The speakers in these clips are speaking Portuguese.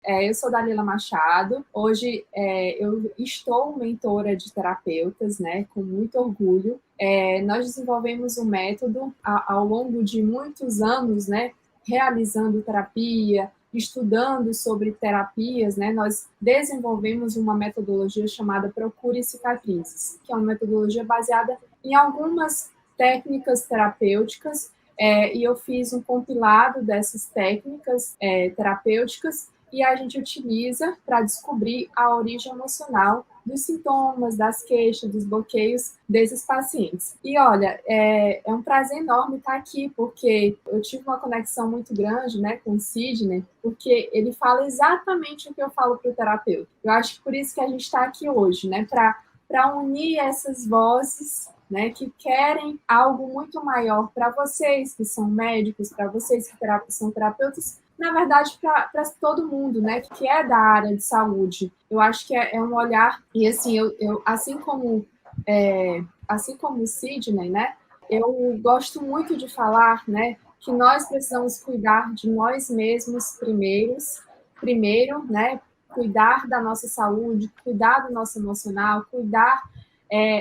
Eu sou Dalila Machado. Hoje eu estou mentora de terapeutas, né, com muito orgulho. Nós desenvolvemos um método ao longo de muitos anos, né, realizando terapia, estudando sobre terapias, né, nós desenvolvemos uma metodologia chamada Procure Cicatrizes, que é uma metodologia baseada em algumas técnicas terapêuticas, e eu fiz um compilado dessas técnicas terapêuticas e a gente utiliza para descobrir a origem emocional dos sintomas, das queixas, dos bloqueios desses pacientes. E olha, é um prazer enorme estar aqui, porque eu tive uma conexão muito grande, né, com o Sidney, porque ele fala exatamente o que eu falo para o terapeuta. Eu acho que por isso que a gente está aqui hoje, né, para unir essas vozes, né, que querem algo muito maior para vocês que são médicos, para vocês que são terapeutas, na verdade, para todo mundo, né, que é da área de saúde. Eu acho que é um olhar, e assim, eu assim como o Sidney, né, eu gosto muito de falar, né, que nós precisamos cuidar de nós mesmos primeiro, né, cuidar da nossa saúde, cuidar do nosso emocional, cuidar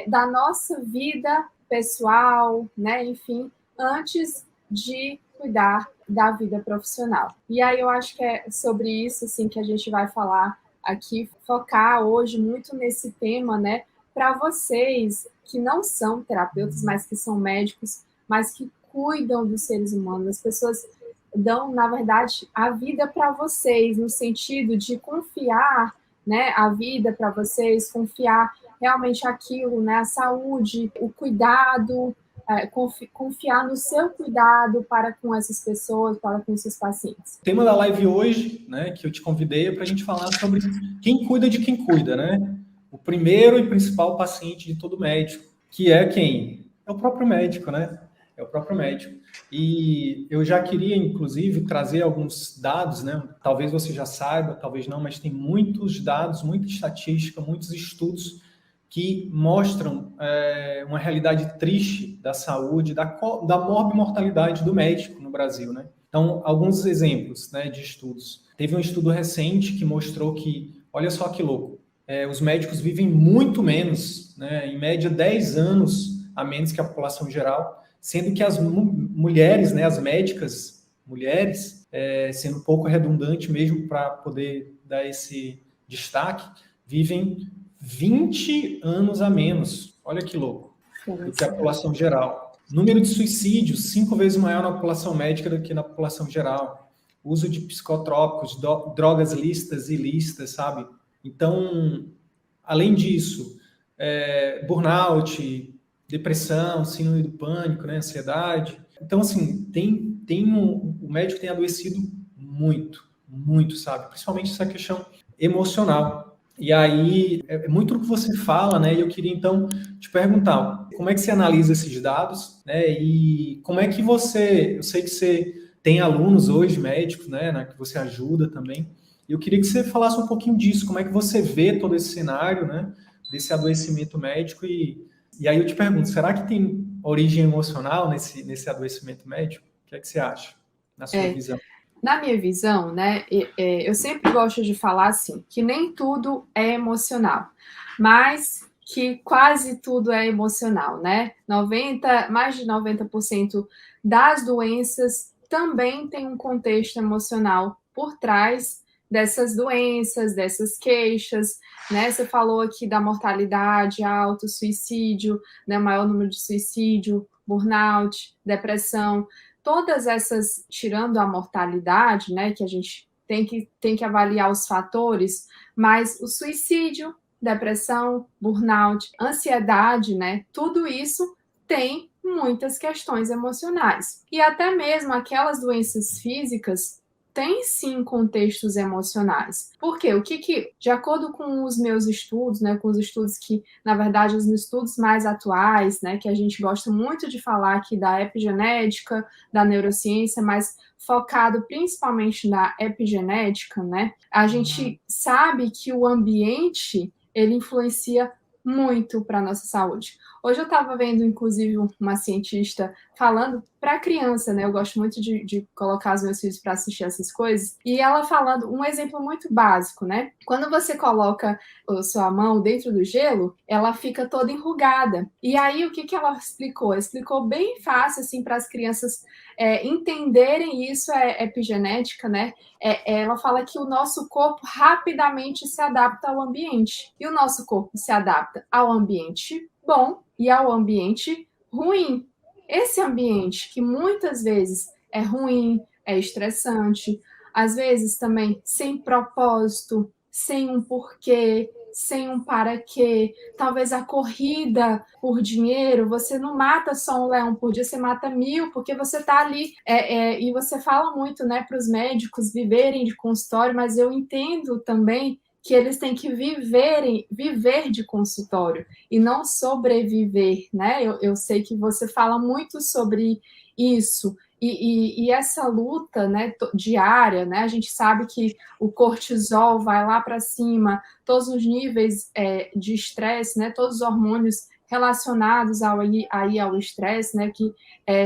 da nossa vida pessoal, né, enfim, antes de cuidar da vida profissional. E aí eu acho que é sobre isso assim que a gente vai falar aqui, focar hoje muito nesse tema, né, para vocês que não são terapeutas, mas que são médicos, mas que cuidam dos seres humanos. As pessoas dão, na verdade, a vida para vocês, no sentido de confiar, né, a vida para vocês, confiar realmente aquilo, né, a saúde, o cuidado, confiar no seu cuidado para com essas pessoas, para com seus pacientes. O tema da live hoje, né, que eu te convidei é para a gente falar sobre quem cuida de quem cuida, né? O primeiro e principal paciente de todo médico, que é quem? É o próprio médico, né? É o próprio médico. E eu já queria, inclusive, trazer alguns dados, né? Talvez você já saiba, talvez não, mas tem muitos dados, muita estatística, muitos estudos que mostram uma realidade triste da saúde, da morbimortalidade do médico no Brasil, né? Então, alguns exemplos, né, de estudos. Teve um estudo recente que mostrou que, olha só que louco, os médicos vivem muito menos, né, em média 10 anos a menos que a população geral, sendo que as mulheres, né, as médicas mulheres, sendo um pouco redundante mesmo para poder dar esse destaque, vivem 20 anos a menos, olha que louco, do que a população geral. Número de suicídios, 5 vezes maior na população médica do que na população geral. Uso de psicotrópicos, drogas lícitas e ilícitas, sabe? Então, além disso, burnout, depressão, síndrome do pânico, né, ansiedade. Então, assim, o médico tem adoecido muito, muito, sabe? Principalmente essa questão emocional. E aí, é muito do que você fala, né? E eu queria, então, te perguntar, como é que você analisa esses dados, né? E como é que eu sei que você tem alunos hoje, médicos, né? Que você ajuda também. E eu queria que você falasse um pouquinho disso, como é que você vê todo esse cenário, né? Desse adoecimento médico e aí eu te pergunto, será que tem origem emocional nesse adoecimento médico? O que é que você acha, na sua visão? Na minha visão, né, eu sempre gosto de falar assim, que nem tudo é emocional, mas que quase tudo é emocional, né? Mais de 90% das doenças também tem um contexto emocional por trás dessas doenças, dessas queixas, né? Você falou aqui da mortalidade alta, suicídio, né, maior número de suicídio, burnout, depressão. Todas essas, tirando a mortalidade, né, que a gente tem que avaliar os fatores, mas o suicídio, depressão, burnout, ansiedade, né, tudo isso tem muitas questões emocionais. E até mesmo aquelas doenças físicas têm sim contextos emocionais. Por quê? De acordo com os meus estudos, né, com os estudos que, na verdade, os estudos mais atuais, né, que a gente gosta muito de falar aqui da epigenética, da neurociência, mas focado principalmente na epigenética, né? A gente sabe que o ambiente ele influencia muito para a nossa saúde. Hoje eu estava vendo, inclusive, uma cientista falando para criança, né? Eu gosto muito de colocar os meus filhos para assistir essas coisas. E ela falando um exemplo muito básico, né? Quando você coloca a sua mão dentro do gelo, ela fica toda enrugada. E aí, o que ela explicou? Explicou bem fácil, assim, para as crianças entenderem isso, epigenética, né? Ela fala que o nosso corpo rapidamente se adapta ao ambiente. E o nosso corpo se adapta ao ambiente bom e ao ambiente ruim. Esse ambiente que muitas vezes é ruim, é estressante, às vezes também sem propósito, sem um porquê, sem um para quê. Talvez a corrida por dinheiro, você não mata só um leão por dia, você mata 1000, porque você está ali. E você fala muito, né, para os médicos viverem de consultório, mas eu entendo também que eles têm que viver de consultório e não sobreviver, né? Eu sei que você fala muito sobre isso. E essa luta, né, diária, né? A gente sabe que o cortisol vai lá para cima, todos os níveis de estresse, né? Todos os hormônios relacionados ao estresse, né? Que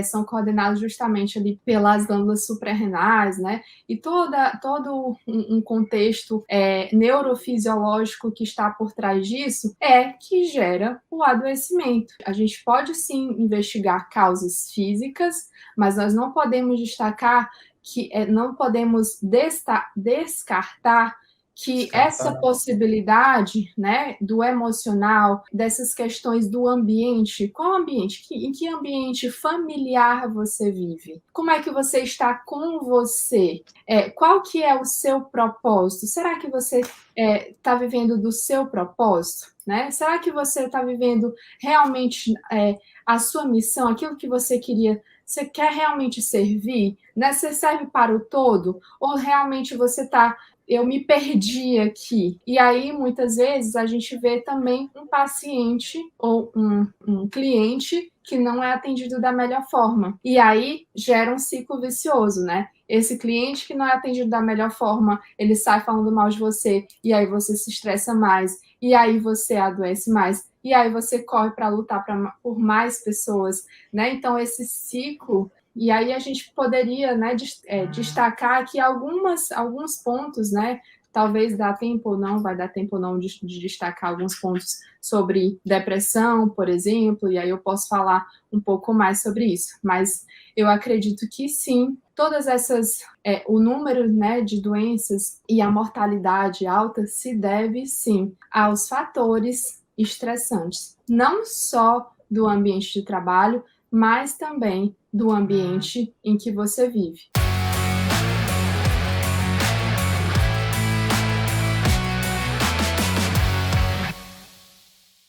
são coordenados justamente ali pelas glândulas suprarrenais, né? E todo um contexto neurofisiológico que está por trás disso que gera o adoecimento. A gente pode sim investigar causas físicas, mas nós não podemos destacar não podemos descartar que essa possibilidade, né, do emocional, dessas questões do ambiente, qual ambiente? Em que ambiente familiar você vive? Como é que você está com você? Qual que é o seu propósito? Será que você está vivendo do seu propósito? Né? Será que você está vivendo realmente a sua missão, aquilo que você queria? Você quer realmente servir? Né? Você serve para o todo? Ou realmente você está eu me perdi aqui. E aí, muitas vezes, a gente vê também um paciente ou um cliente que não é atendido da melhor forma. E aí, gera um ciclo vicioso, né? Esse cliente que não é atendido da melhor forma, ele sai falando mal de você, e aí você se estressa mais, e aí você adoece mais, e aí você corre para lutar por mais pessoas, né? Então, esse ciclo. E aí a gente poderia, né, destacar aqui alguns pontos, né? Talvez dá tempo ou não, vai dar tempo ou não de destacar alguns pontos sobre depressão, por exemplo, e aí eu posso falar um pouco mais sobre isso. Mas eu acredito que sim, todas essas, o número, né, de doenças e a mortalidade alta se deve sim aos fatores estressantes, não só do ambiente de trabalho, mas também do ambiente em que você vive.